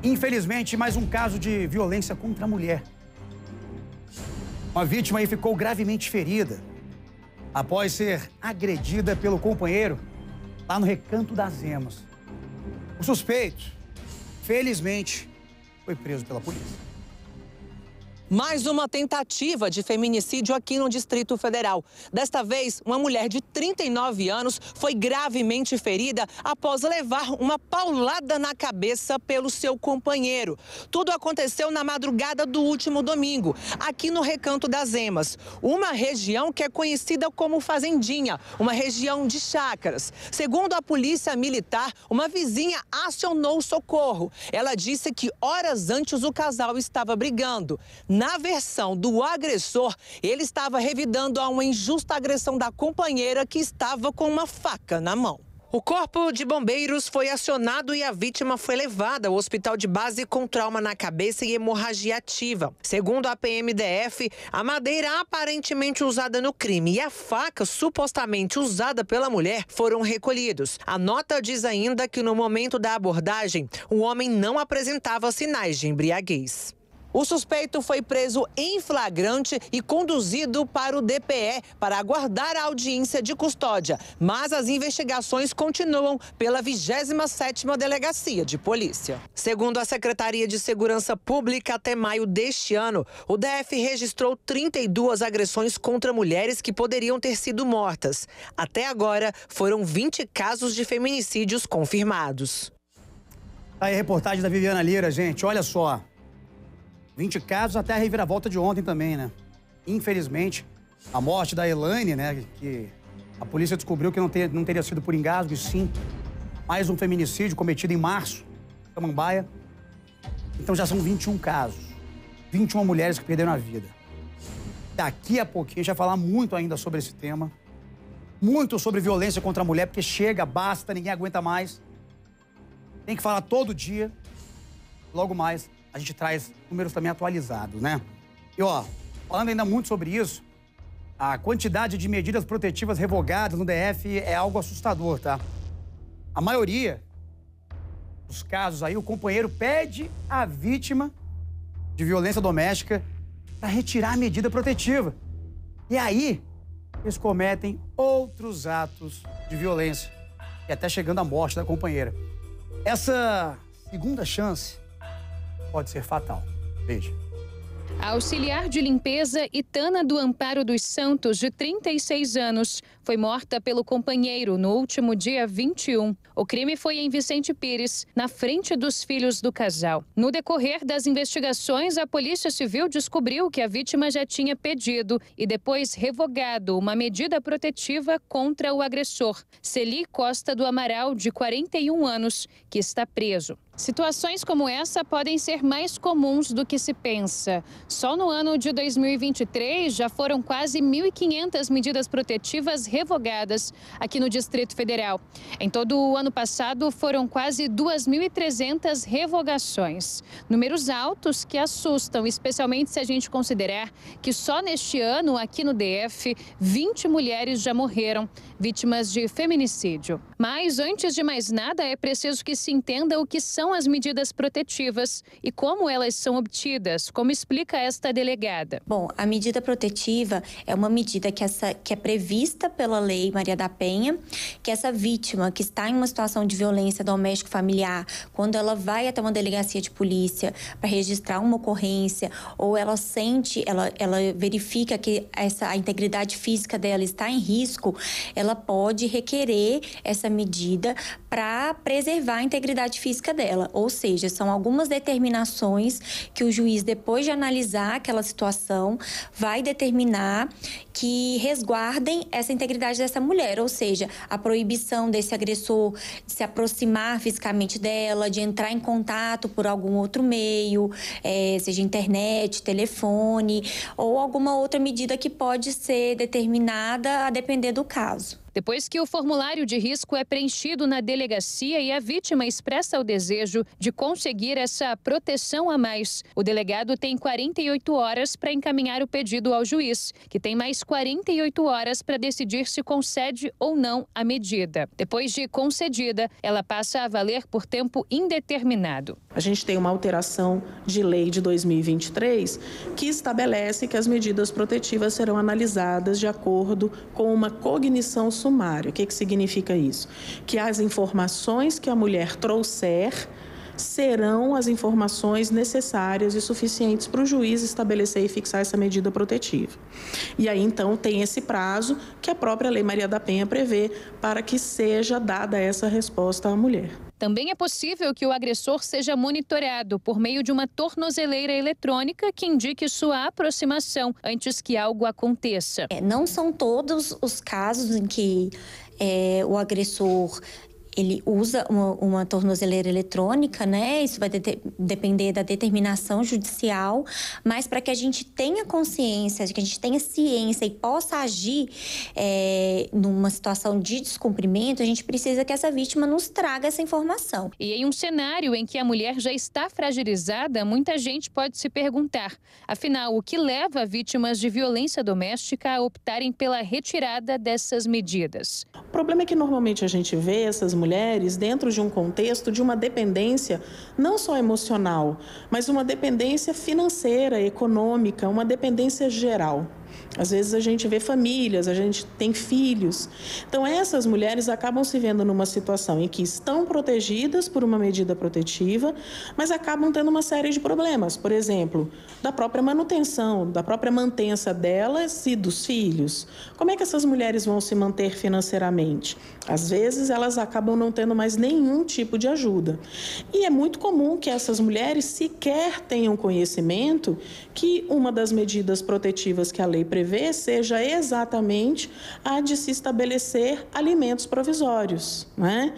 Infelizmente, mais um caso de violência contra a mulher. Uma vítima aí ficou gravemente ferida após ser agredida pelo companheiro lá no Recanto das Emas. O suspeito, felizmente, foi preso pela polícia. Mais uma tentativa de feminicídio aqui no Distrito Federal. Desta vez, uma mulher de 39 anos foi gravemente ferida após levar uma paulada na cabeça pelo seu companheiro. Tudo aconteceu na madrugada do último domingo, aqui no Recanto das Emas, uma região que é conhecida como Fazendinha, uma região de chácaras. Segundo a polícia militar, uma vizinha acionou o socorro. Ela disse que horas antes o casal estava brigando. Na versão do agressor, ele estava revidando a uma injusta agressão da companheira que estava com uma faca na mão. O corpo de bombeiros foi acionado e a vítima foi levada ao hospital de base com trauma na cabeça e hemorragia ativa. Segundo a PMDF, a madeira aparentemente usada no crime e a faca supostamente usada pela mulher foram recolhidos. A nota diz ainda que no momento da abordagem, o homem não apresentava sinais de embriaguez. O suspeito foi preso em flagrante e conduzido para o DPE para aguardar a audiência de custódia. Mas as investigações continuam pela 27ª Delegacia de Polícia. Segundo a Secretaria de Segurança Pública, até maio deste ano, o DF registrou 32 agressões contra mulheres que poderiam ter sido mortas. Até agora, foram 20 casos de feminicídios confirmados. Aí a reportagem da Viviana Lira, gente, olha só. 20 casos até a reviravolta de ontem também, né? Infelizmente, a morte da Elaine, né? Que a polícia descobriu que não teria sido por engasgo, e sim mais um feminicídio cometido em março, em Samambaia. Então já são 21 casos. 21 mulheres que perderam a vida. Daqui a pouquinho a gente vai falar muito ainda sobre esse tema. Muito sobre violência contra a mulher, porque chega, basta, ninguém aguenta mais. Tem que falar todo dia. Logo mais, a gente traz números também atualizados, né? E, ó, falando ainda muito sobre isso, a quantidade de medidas protetivas revogadas no DF é algo assustador, tá? A maioria dos casos aí, o companheiro pede à vítima de violência doméstica para retirar a medida protetiva. E aí, eles cometem outros atos de violência, e até chegando à morte da companheira. Essa segunda chance pode ser fatal. Beijo. A auxiliar de limpeza Itana do Amparo dos Santos, de 36 anos, foi morta pelo companheiro no último dia 21. O crime foi em Vicente Pires, na frente dos filhos do casal. No decorrer das investigações, a Polícia Civil descobriu que a vítima já tinha pedido e depois revogado uma medida protetiva contra o agressor, Celi Costa do Amaral, de 41 anos, que está preso. Situações como essa podem ser mais comuns do que se pensa. Só no ano de 2023 já foram quase 1.500 medidas protetivas revogadas aqui no Distrito Federal. Em todo o ano passado foram quase 2.300 revogações. Números altos que assustam, especialmente se a gente considerar que só neste ano aqui no DF 20 mulheres já morreram vítimas de feminicídio. Mas antes de mais nada é preciso que se entenda o que são as medidas protetivas e como elas são obtidas, como explica esta delegada. Bom, a medida protetiva é uma medida que é prevista pela Lei Maria da Penha, que essa vítima que está em uma situação de violência doméstico-familiar, quando ela vai até uma delegacia de polícia para registrar uma ocorrência, ou ela verifica que a integridade física dela está em risco, ela pode requerer essa medida para preservar a integridade física dela. Ou seja, são algumas determinações que o juiz, depois de analisar aquela situação, vai determinar que resguardem essa integridade dessa mulher. Ou seja, a proibição desse agressor de se aproximar fisicamente dela, de entrar em contato por algum outro meio, seja internet, telefone, ou alguma outra medida que pode ser determinada a depender do caso. Depois que o formulário de risco é preenchido na delegacia e a vítima expressa o desejo de conseguir essa proteção a mais, o delegado tem 48 horas para encaminhar o pedido ao juiz, que tem mais 48 horas para decidir se concede ou não a medida. Depois de concedida, ela passa a valer por tempo indeterminado. A gente tem uma alteração de lei de 2023 que estabelece que as medidas protetivas serão analisadas de acordo com uma cognição sumária. O que significa isso? Que as informações que a mulher trouxer serão as informações necessárias e suficientes para o juiz estabelecer e fixar essa medida protetiva. E aí, então, tem esse prazo que a própria Lei Maria da Penha prevê para que seja dada essa resposta à mulher. Também é possível que o agressor seja monitorado por meio de uma tornozeleira eletrônica que indique sua aproximação antes que algo aconteça. Não são todos os casos em que o agressor ele usa uma tornozeleira eletrônica, né? Isso vai depender da determinação judicial, mas para que a gente tenha consciência, que a gente tenha ciência e possa agir numa situação de descumprimento, a gente precisa que essa vítima nos traga essa informação. E em um cenário em que a mulher já está fragilizada, muita gente pode se perguntar, afinal, o que leva vítimas de violência doméstica a optarem pela retirada dessas medidas? O problema é que normalmente a gente vê essas mulheres dentro de um contexto de uma dependência não só emocional, mas uma dependência financeira, econômica, uma dependência geral. Às vezes a gente vê famílias, a gente tem filhos. Então essas mulheres acabam se vendo numa situação em que estão protegidas por uma medida protetiva, mas acabam tendo uma série de problemas. Por exemplo, da própria manutenção, da própria mantença delas e dos filhos. Como é que essas mulheres vão se manter financeiramente? Às vezes elas acabam não tendo mais nenhum tipo de ajuda. E é muito comum que essas mulheres sequer tenham conhecimento que uma das medidas protetivas que a lei prevê seja exatamente a de se estabelecer alimentos provisórios, né?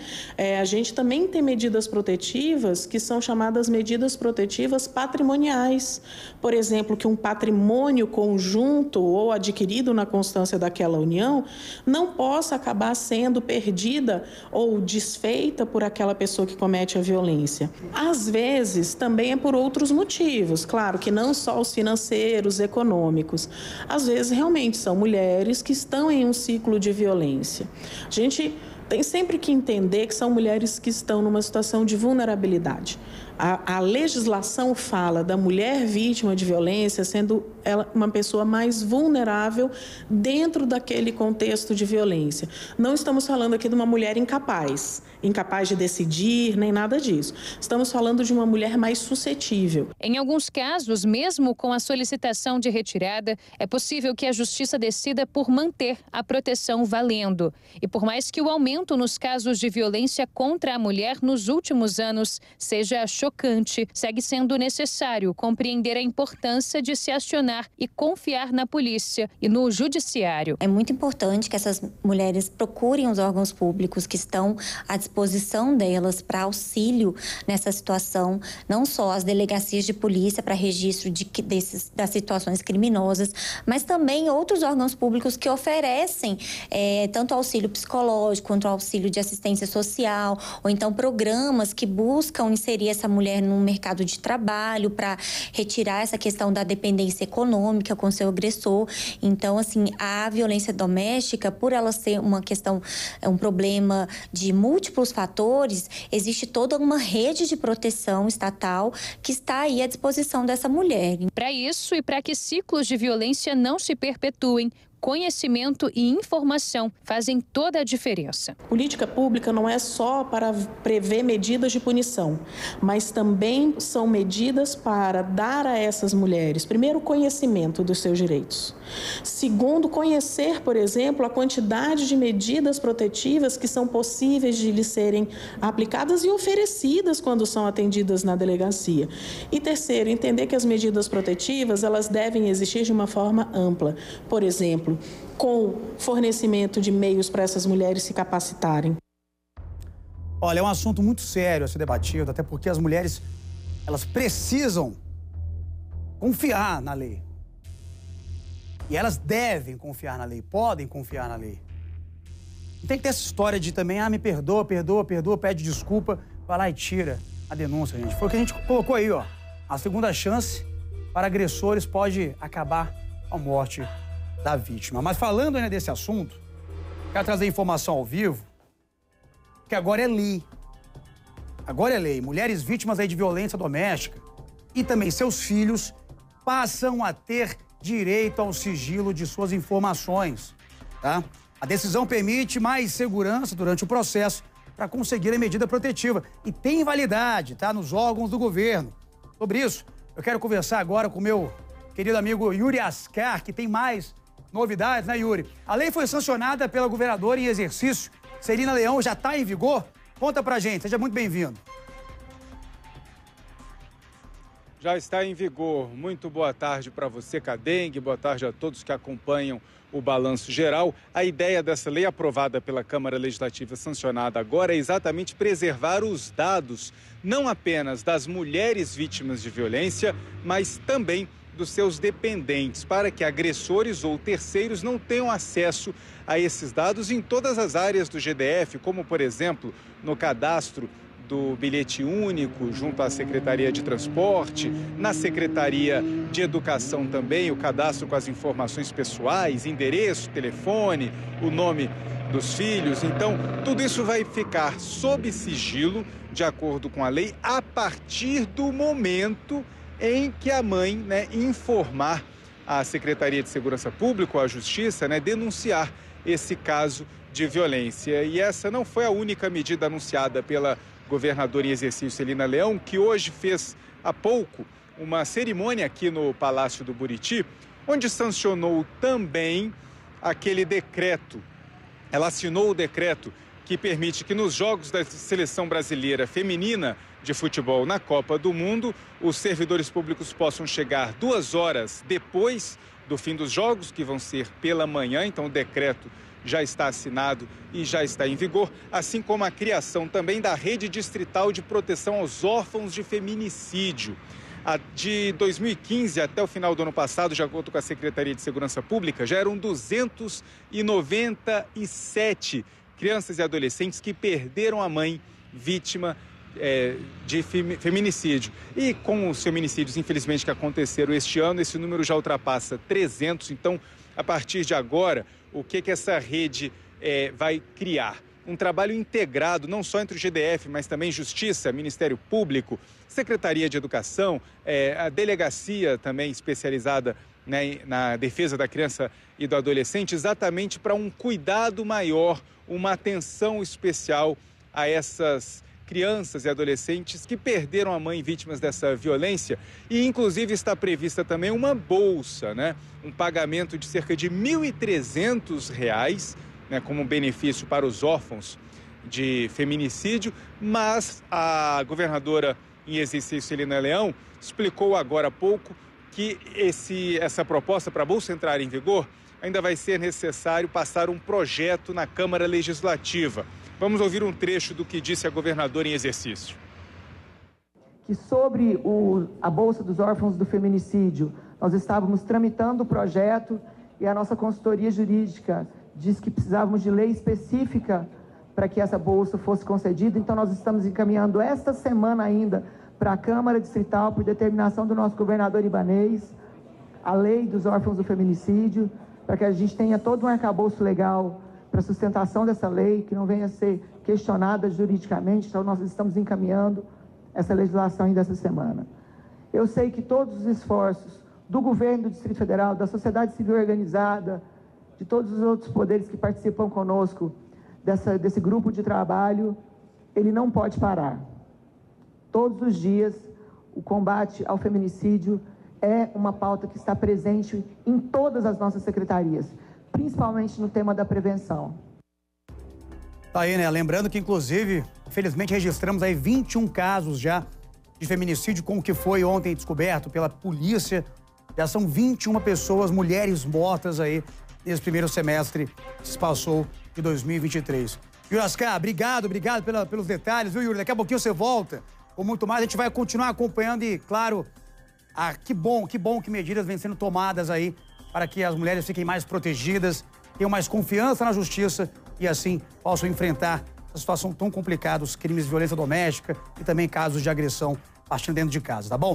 A gente também tem medidas protetivas que são chamadas medidas protetivas patrimoniais. Por exemplo, que um patrimônio conjunto ou adquirido na constância daquela união não possa acabar sendo perdida ou desfeita por aquela pessoa que comete a violência. Às vezes, também é por outros motivos, claro que não só os financeiros, econômicos. Às vezes, realmente, são mulheres que estão em um ciclo de violência. A gente tem sempre que entender que são mulheres que estão numa situação de vulnerabilidade. A legislação fala da mulher vítima de violência sendo ela uma pessoa mais vulnerável dentro daquele contexto de violência. Não estamos falando aqui de uma mulher incapaz de decidir, nem nada disso. Estamos falando de uma mulher mais suscetível. Em alguns casos, mesmo com a solicitação de retirada, é possível que a Justiça decida por manter a proteção valendo. E por mais que o aumento nos casos de violência contra a mulher nos últimos anos seja chocante, segue sendo necessário compreender a importância de se acionar e confiar na polícia e no judiciário. É muito importante que essas mulheres procurem os órgãos públicos que estão à disposição delas para auxílio nessa situação, não só as delegacias de polícia para registro das situações criminosas, mas também outros órgãos públicos que oferecem tanto auxílio psicológico quanto auxílio de assistência social, ou então programas que buscam inserir essa mulher no mercado de trabalho para retirar essa questão da dependência econômica com seu agressor. Então, assim, a violência doméstica, por ela ser uma questão, um problema de múltiplos fatores, existe toda uma rede de proteção estatal que está aí à disposição dessa mulher. Para isso e para que ciclos de violência não se perpetuem, conhecimento e informação fazem toda a diferença. Política pública não é só para prever medidas de punição, mas também são medidas para dar a essas mulheres, primeiro, conhecimento dos seus direitos. Segundo, conhecer, por exemplo, a quantidade de medidas protetivas que são possíveis de lhes serem aplicadas e oferecidas quando são atendidas na delegacia. E terceiro, entender que as medidas protetivas, elas devem existir de uma forma ampla. Por exemplo, com fornecimento de meios para essas mulheres se capacitarem. Olha, é um assunto muito sério a ser debatido, até porque as mulheres, elas precisam confiar na lei. E elas devem confiar na lei, podem confiar na lei. Tem que ter essa história de também, me perdoa, pede desculpa, vai lá e tira a denúncia, gente. Foi o que a gente colocou aí, ó. A segunda chance para agressores pode acabar com a morte da vítima. Mas falando ainda desse assunto, quero trazer informação ao vivo, que agora é lei. Agora é lei. Mulheres vítimas aí de violência doméstica e também seus filhos passam a ter direito ao sigilo de suas informações, tá? A decisão permite mais segurança durante o processo para conseguir a medida protetiva e tem validade, tá? Nos órgãos do governo. Sobre isso, eu quero conversar agora com o meu querido amigo Yuri Ascar, que tem mais novidades, né, Yuri? A lei foi sancionada pela governadora em exercício, Celina Leão, já está em vigor? Conta pra gente, seja muito bem-vindo. Já está em vigor. Muito boa tarde para você, Cadengue, boa tarde a todos que acompanham o Balanço Geral. A ideia dessa lei aprovada pela Câmara Legislativa, sancionada agora, é exatamente preservar os dados, não apenas das mulheres vítimas de violência, mas também dos seus dependentes, para que agressores ou terceiros não tenham acesso a esses dados em todas as áreas do GDF, como, por exemplo, no cadastro do bilhete único junto à Secretaria de Transporte, na Secretaria de Educação também, o cadastro com as informações pessoais, endereço, telefone, o nome dos filhos. Então, tudo isso vai ficar sob sigilo, de acordo com a lei, a partir do momento em que a mãe, informar a Secretaria de Segurança Pública ou a Justiça, denunciar esse caso de violência. E essa não foi a única medida anunciada pela governadora em exercício, Celina Leão, que hoje fez há pouco uma cerimônia aqui no Palácio do Buriti, onde sancionou também aquele decreto. Ela assinou o decreto que permite que nos jogos da seleção brasileira feminina de futebol na Copa do Mundo, os servidores públicos possam chegar 2 horas depois do fim dos jogos, que vão ser pela manhã. Então o decreto já está assinado e já está em vigor, assim como a criação também da Rede Distrital de Proteção aos Órfãos de Feminicídio. De 2015 até o final do ano passado, de acordo com a Secretaria de Segurança Pública, já eram 297 crianças e adolescentes que perderam a mãe vítima de feminicídio. E com os feminicídios, infelizmente, que aconteceram este ano, esse número já ultrapassa 300. Então, a partir de agora, o que essa rede vai criar? Um trabalho integrado, não só entre o GDF, mas também Justiça, Ministério Público, Secretaria de Educação, a delegacia também especializada na defesa da criança e do adolescente, exatamente para um cuidado maior, uma atenção especial a essas crianças e adolescentes que perderam a mãe vítimas dessa violência. E, inclusive, está prevista também uma bolsa, um pagamento de cerca de R$ 1.300, como benefício para os órfãos de feminicídio. Mas a governadora em exercício, Celina Leão, explicou agora há pouco que essa proposta para a bolsa entrar em vigor ainda vai ser necessário passar um projeto na Câmara Legislativa. Vamos ouvir um trecho do que disse a governadora em exercício. Que sobre a Bolsa dos Órfãos do Feminicídio, nós estávamos tramitando o projeto e a nossa consultoria jurídica disse que precisávamos de lei específica para que essa bolsa fosse concedida. Então, nós estamos encaminhando esta semana ainda para a Câmara Distrital, por determinação do nosso governador Ibanez, a lei dos órfãos do feminicídio, para que a gente tenha todo um arcabouço legal para a sustentação dessa lei, que não venha a ser questionada juridicamente. Então, nós estamos encaminhando essa legislação ainda essa semana. Eu sei que todos os esforços do governo do Distrito Federal, da sociedade civil organizada, de todos os outros poderes que participam conosco desse grupo de trabalho, ele não pode parar. Todos os dias, o combate ao feminicídio é uma pauta que está presente em todas as nossas secretarias, principalmente no tema da prevenção. Tá aí, Lembrando que, inclusive, infelizmente, registramos aí 21 casos já de feminicídio, com o que foi ontem descoberto pela polícia. Já são 21 pessoas, mulheres mortas aí, nesse primeiro semestre que se passou de 2023. Yuri Ascar, obrigado pelos detalhes, viu, Yuri? Daqui a pouquinho você volta com muito mais. A gente vai continuar acompanhando e, claro, que bom que medidas vêm sendo tomadas aí para que as mulheres fiquem mais protegidas, tenham mais confiança na justiça e assim possam enfrentar essa situação tão complicada, os crimes de violência doméstica e também casos de agressão partindo dentro de casa, tá bom?